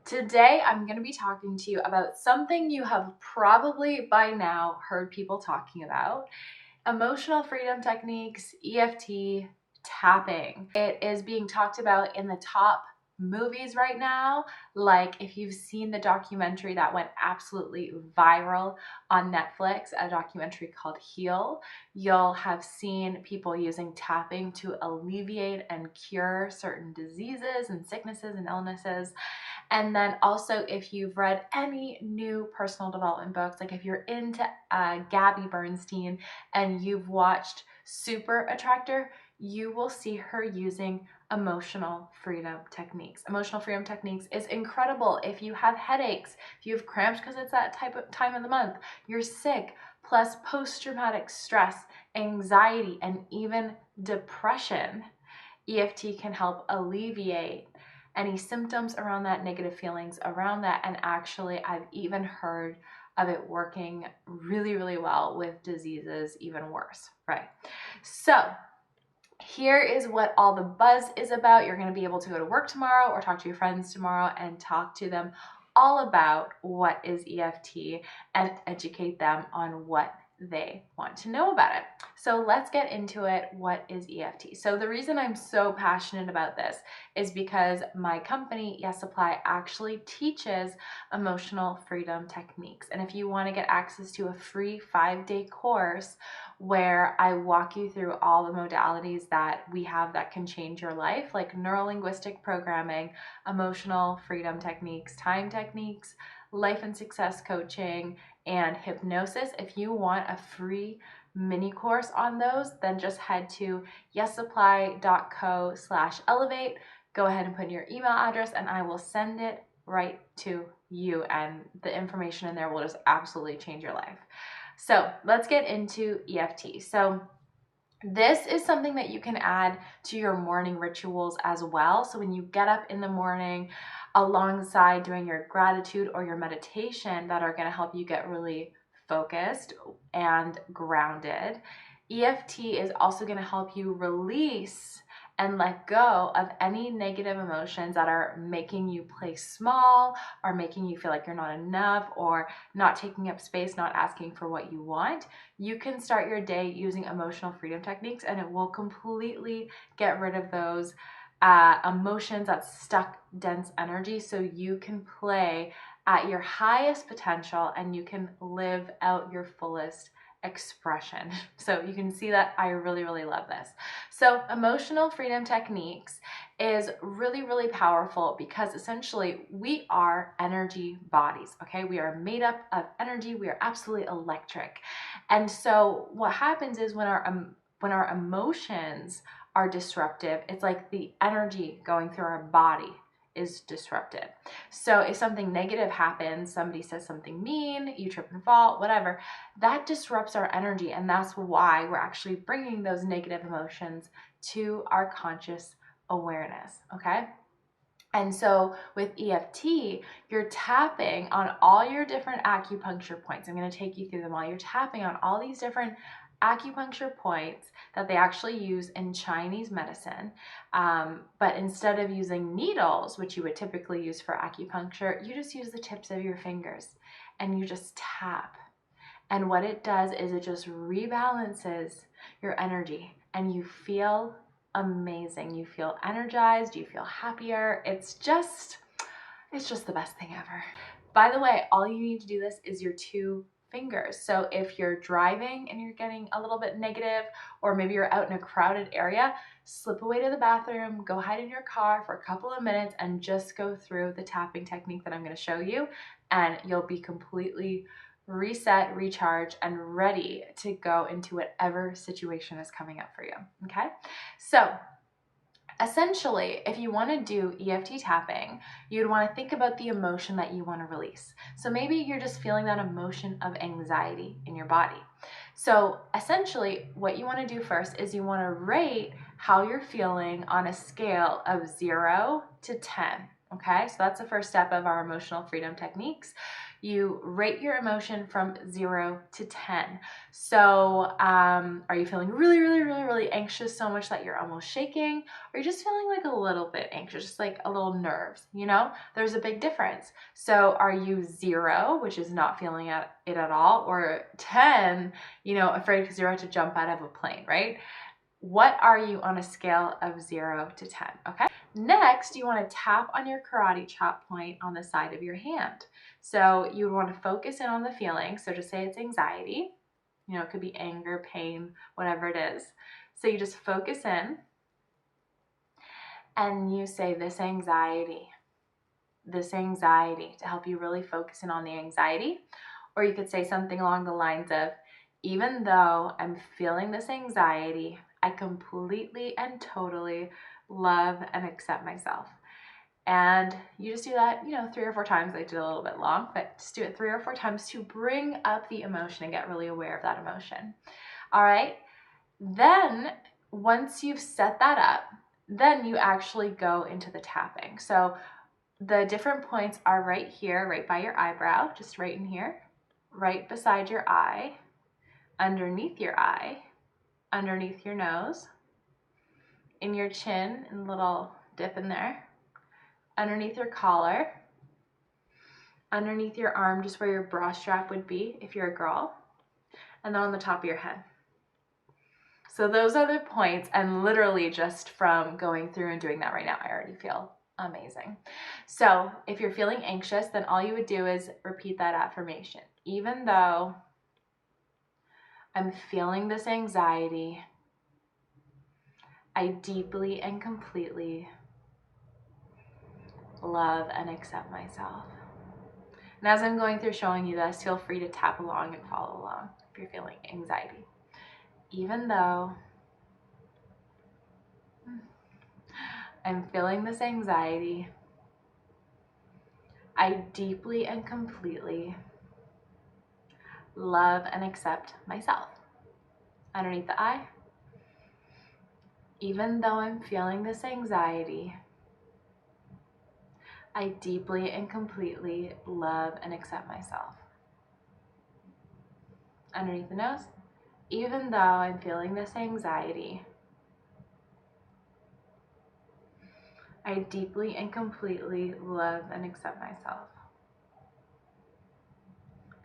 Today, I'm going to be talking to you about something you have probably by now heard people talking about: emotional freedom techniques, EFT tapping. It is being talked about in the top movies right now. Like if you've seen the documentary that went absolutely viral on Netflix, a documentary called Heal, you'll have seen people using tapping to alleviate and cure certain diseases and sicknesses and illnesses. And then also, if you've read any new personal development books, like if you're into Gabby Bernstein and you've watched Super Attractor, you will see her using emotional freedom techniques. Emotional freedom techniques is incredible if you have headaches, if you have cramps because it's that type of time of the month, you're sick, plus post-traumatic stress, anxiety, and even depression. EFT can help alleviate any symptoms around that, negative feelings around that. And actually, I've even heard of it working really, really well with diseases even worse, right? So here is what all the buzz is about. You're going to be able to go to work tomorrow or talk to your friends tomorrow and talk to them all about what is EFT and educate them on what they want to know about it. So let's get into it. What is EFT? So the reason I'm so passionate about this is because my company, Yes Supply, actually teaches emotional freedom techniques. And if you want to get access to a free 5-day course where I walk you through all the modalities that we have that can change your life, like neuro-linguistic programming, emotional freedom techniques, time techniques, life and success coaching, and hypnosis. If you want a free mini course on those, then just head to yessupply.co/elevate. Go ahead and put in your email address and I will send it right to you. And the information in there will just absolutely change your life. So let's get into EFT. So this is something that you can add to your morning rituals as well. So when you get up in the morning, alongside doing your gratitude or your meditation that are going to help you get really focused and grounded, EFT is also going to help you release and let go of any negative emotions that are making you play small or making you feel like you're not enough or not taking up space, not asking for what you want. You can start your day using emotional freedom techniques and it will completely get rid of those emotions, that stuck dense energy, so you can play at your highest potential and you can live out your fullest expression. So you can see that I really, really love this. So emotional freedom techniques is really, really powerful because essentially we are energy bodies, okay? We are made up of energy. We are absolutely electric. And so what happens is when our emotions are disruptive, it's like the energy going through our body is disrupted. So if something negative happens, somebody says something mean, you trip and fall, whatever, that disrupts our energy. And that's why we're actually bringing those negative emotions to our conscious awareness, okay? And so with EFT, you're tapping on all your different acupuncture points. I'm going to take you through them all. You're tapping on all these different acupuncture points that they actually use in Chinese medicine. But instead of using needles, which you would typically use for acupuncture, you just use the tips of your fingers and you just tap. And what it does is it just rebalances your energy and you feel amazing. You feel energized, you feel happier. It's just the best thing ever. By the way, all you need to do this is your 2 fingers. So if you're driving and you're getting a little bit negative, or maybe you're out in a crowded area, slip away to the bathroom, go hide in your car for a couple of minutes and just go through the tapping technique that I'm going to show you, and you'll be completely reset, recharge, and ready to go into whatever situation is coming up for you. Okay? So essentially, if you want to do EFT tapping, you'd want to think about the emotion that you want to release. So maybe you're just feeling that emotion of anxiety in your body. So essentially, what you want to do first is you want to rate how you're feeling on a scale of 0 to 10. Okay, so that's the first step of our emotional freedom techniques. You rate your emotion from 0 to 10. So are you feeling really, really, really, really anxious so much that you're almost shaking? Or are you just feeling like a little bit anxious, just like a little nerves, you know? There's a big difference. So are you 0, which is not feeling it at all, or 10, you know, afraid because you're about to jump out of a plane, right? What are you on a scale of 0 to 10, okay? Next, you want to tap on your karate chop point on the side of your hand. So you want to focus in on the feeling. So just say it's anxiety. You know, it could be anger, pain, whatever it is. So you just focus in and you say this anxiety to help you really focus in on the anxiety. Or you could say something along the lines of, even though I'm feeling this anxiety, I completely and totally love and accept myself. And you just do that, you know, 3 or 4 times. I did a little bit long, but just do it 3 or 4 times to bring up the emotion and get really aware of that emotion. All right. Then once you've set that up, then you actually go into the tapping. So the different points are right here, right by your eyebrow, just right in here, right beside your eye, underneath your eye, underneath your nose, in your chin, and a little dip in there, underneath your collar, underneath your arm, just where your bra strap would be if you're a girl, and then on the top of your head. So those are the points, and literally just from going through and doing that right now, I already feel amazing. So if you're feeling anxious, then all you would do is repeat that affirmation. Even though I'm feeling this anxiety, I deeply and completely love and accept myself. And as I'm going through showing you this, feel free to tap along and follow along if you're feeling anxiety. Even though I'm feeling this anxiety, I deeply and completely love and accept myself. Underneath the eye, even though I'm feeling this anxiety, I deeply and completely love and accept myself. Underneath the nose, even though I'm feeling this anxiety, I deeply and completely love and accept myself.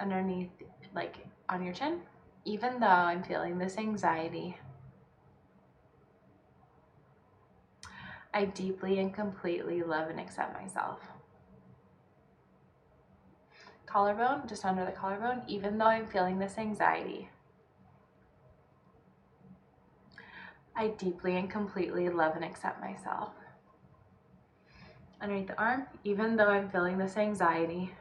Underneath, like on your chin, even though I'm feeling this anxiety, I deeply and completely love and accept myself. Collarbone, just under the collarbone, even though I'm feeling this anxiety, I deeply and completely love and accept myself. Underneath the arm, even though I'm feeling this anxiety,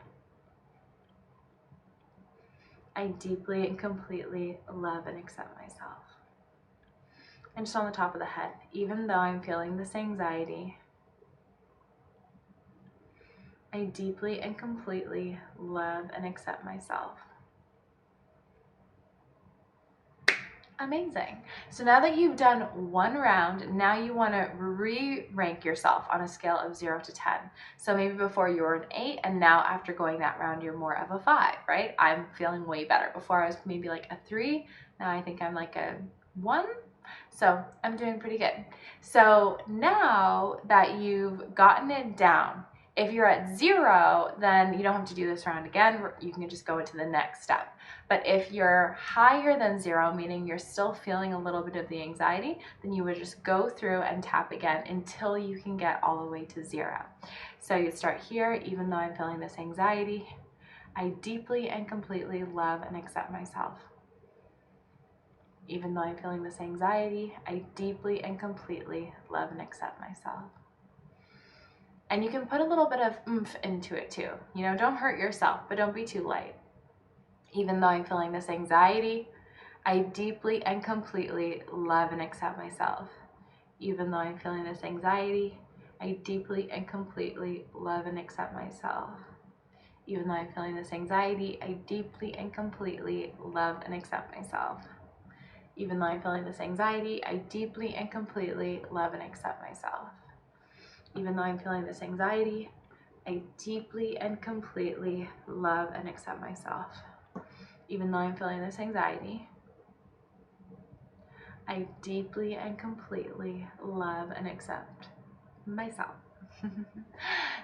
I deeply and completely love and accept myself. And just on the top of the head, even though I'm feeling this anxiety, I deeply and completely love and accept myself. Amazing. So now that you've done one round, now you want to re-rank yourself on a scale of 0 to 10. So maybe before you were an 8, and now after going that round, you're more of a 5, right? I'm feeling way better. Before I was maybe like a 3. Now I think I'm like a 1. So I'm doing pretty good. So now that you've gotten it down, if you're at 0, then you don't have to do this round again. You can just go into the next step. But if you're higher than 0, meaning you're still feeling a little bit of the anxiety, then you would just go through and tap again until you can get all the way to 0. So you start here, even though I'm feeling this anxiety, I deeply and completely love and accept myself. Even though I'm feeling this anxiety, I deeply and completely love and accept myself. And you can put a little bit of oomph into it too. You know, don't hurt yourself, but don't be too light. Even though I'm feeling this anxiety, I deeply and completely love and accept myself. Even though I'm feeling this anxiety, I deeply and completely love and accept myself. Even though I'm feeling this anxiety, I deeply and completely love and accept myself. Even though I'm feeling this anxiety, I deeply and completely love and accept myself. Even though I'm feeling this anxiety, I deeply and completely love and accept myself. Even though I'm feeling this anxiety, I deeply and completely love and accept myself.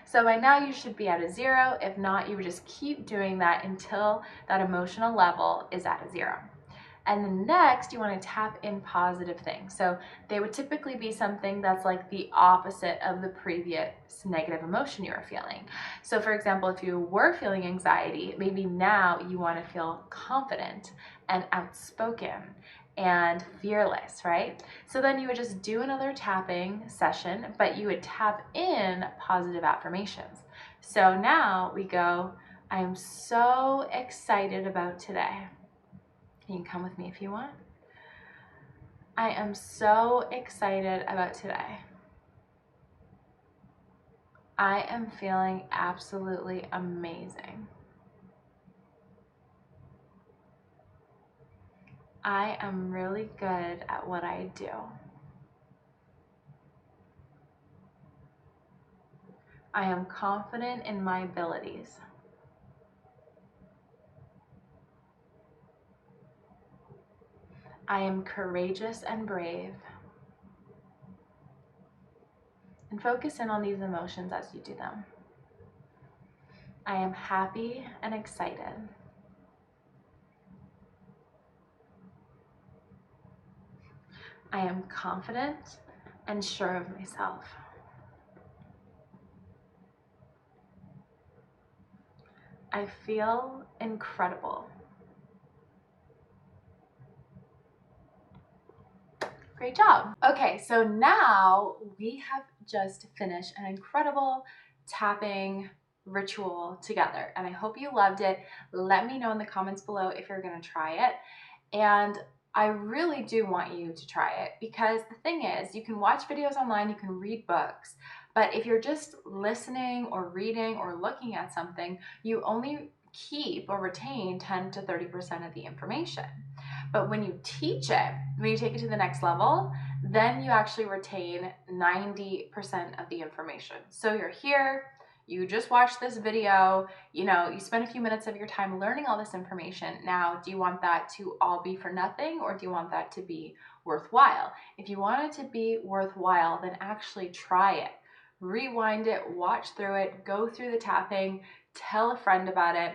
So by now you should be at a 0. If not, you would just keep doing that until that emotional level is at a 0. And then next, you want to tap in positive things. So they would typically be something that's like the opposite of the previous negative emotion you were feeling. So for example, if you were feeling anxiety, maybe now you want to feel confident and outspoken and fearless, right? So then you would just do another tapping session, but you would tap in positive affirmations. So now we go, I am so excited about today. You can come with me if you want. I am so excited about today. I am feeling absolutely amazing. I am really good at what I do. I am confident in my abilities. I am courageous and brave. And focus in on these emotions as you do them. I am happy and excited. I am confident and sure of myself. I feel incredible. Great job. Okay, so now we have just finished an incredible tapping ritual together, and I hope you loved it. Let me know in the comments below if you're gonna try it. And I really do want you to try it, because the thing is, you can watch videos online, you can read books, but if you're just listening or reading or looking at something, you only keep or retain 10 to 30% of the information. But when you teach it, when you take it to the next level, then you actually retain 90% of the information. So you're here, you just watched this video, you spend a few minutes of your time learning all this information. Now, do you want that to all be for nothing, or do you want that to be worthwhile? If you want it to be worthwhile, then actually try it. Rewind it, watch through it, go through the tapping, tell a friend about it,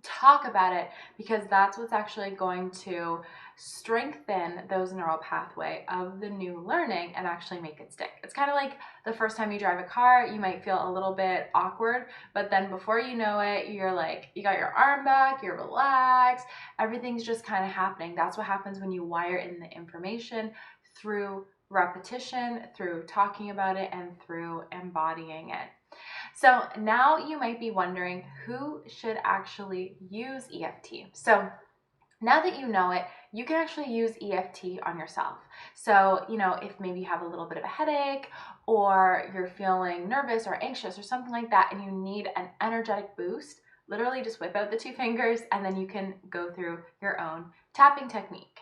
talk about it, because that's what's actually going to strengthen those neural pathway of the new learning and actually make it stick. It's kind of like the first time you drive a car, you might feel a little bit awkward, but then before you know it, you're like, you got your arm back, you're relaxed, everything's just kind of happening. That's what happens when you wire in the information through repetition, through talking about it, and through embodying it. So now you might be wondering, who should actually use EFT? So now that you know it, you can actually use EFT on yourself. So, if maybe you have a little bit of a headache, or you're feeling nervous or anxious or something like that, and you need an energetic boost, literally just whip out the 2 fingers and then you can go through your own tapping technique.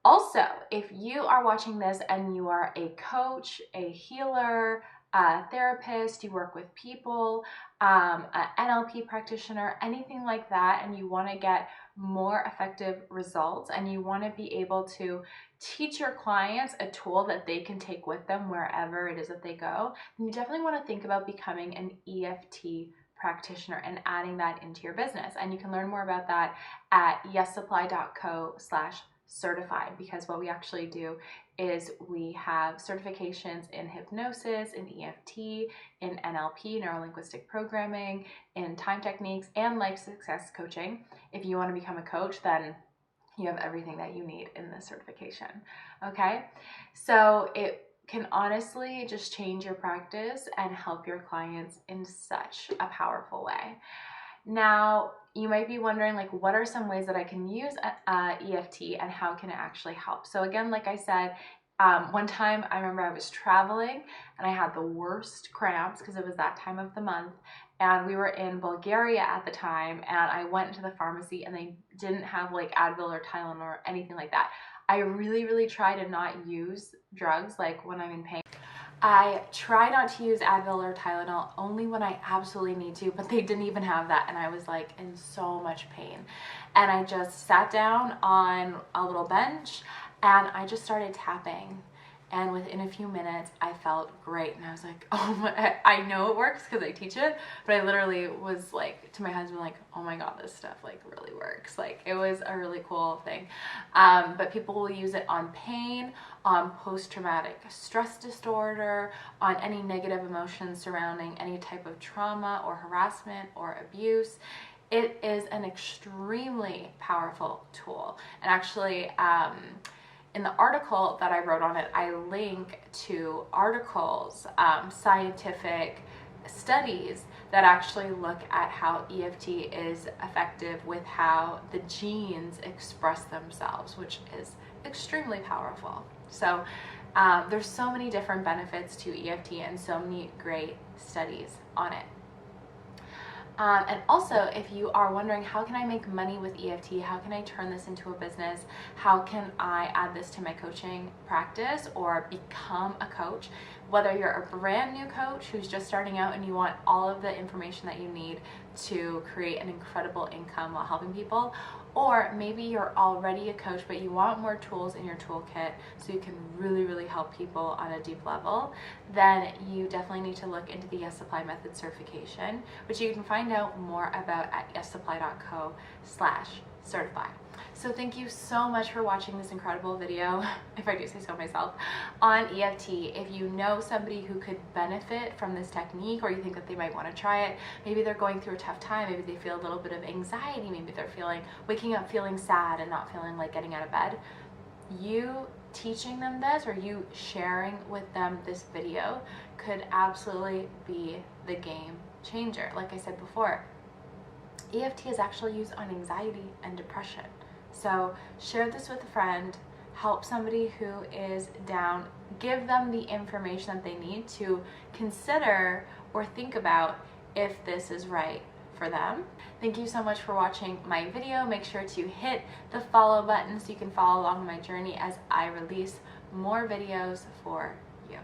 Also, if you are watching this and you are a coach, a healer, a therapist, you work with people, an NLP practitioner, anything like that, and you want to get more effective results, and you want to be able to teach your clients a tool that they can take with them wherever it is that they go, then you definitely want to think about becoming an EFT practitioner and adding that into your business. And you can learn more about that at yessupply.co/certified, because what we actually do is we have certifications in hypnosis, in EFT, in NLP, neuro-linguistic programming, in time techniques, and life success coaching. If you want to become a coach, then you have everything that you need in this certification. Okay, so it can honestly just change your practice and help your clients in such a powerful way. Now, you might be wondering, what are some ways that I can use EFT, and how can it actually help? So again, like I said, one time I remember I was traveling and I had the worst cramps because it was that time of the month, and we were in Bulgaria at the time, and I went to the pharmacy and they didn't have Advil or Tylenol or anything like that. I really, really try to not use drugs when I'm in pain. I try not to use Advil or Tylenol only when I absolutely need to, but they didn't even have that, and I was like in so much pain. And I just sat down on a little bench and I just started tapping. And within a few minutes, I felt great. And I was like, oh my, I know it works because I teach it, but I literally was like, to my husband, like, oh my God, this stuff like really works. Like, it was a really cool thing. But people will use it on pain, on post-traumatic stress disorder, on any negative emotions surrounding any type of trauma or harassment or abuse. It is an extremely powerful tool. And actually, in the article that I wrote on it, I link to articles, scientific studies that actually look at how EFT is effective with how the genes express themselves, which is extremely powerful. So there's so many different benefits to EFT and so many great studies on it. And also, if you are wondering, how can I make money with EFT? How can I turn this into a business? How can I add this to my coaching practice or become a coach? Whether you're a brand new coach who's just starting out and you want all of the information that you need to create an incredible income while helping people, or maybe you're already a coach but you want more tools in your toolkit so you can really help people on a deep level, then you definitely need to look into the Yes Supply Method certification, which you can find out more about at yessupply.co/certify. So thank you so much for watching this incredible video, if I do say so myself, on EFT. If you know somebody who could benefit from this technique, or you think that they might want to try it, maybe they're going through a tough time, maybe they feel a little bit of anxiety, maybe they're waking up feeling sad and not feeling like getting out of bed, you teaching them this or you sharing with them this video could absolutely be the game changer. Like I said before, EFT is actually used on anxiety and depression. So share this with a friend, help somebody who is down, give them the information that they need to consider or think about if this is right for them. Thank you so much for watching my video. Make sure to hit the follow button so you can follow along my journey as I release more videos for you.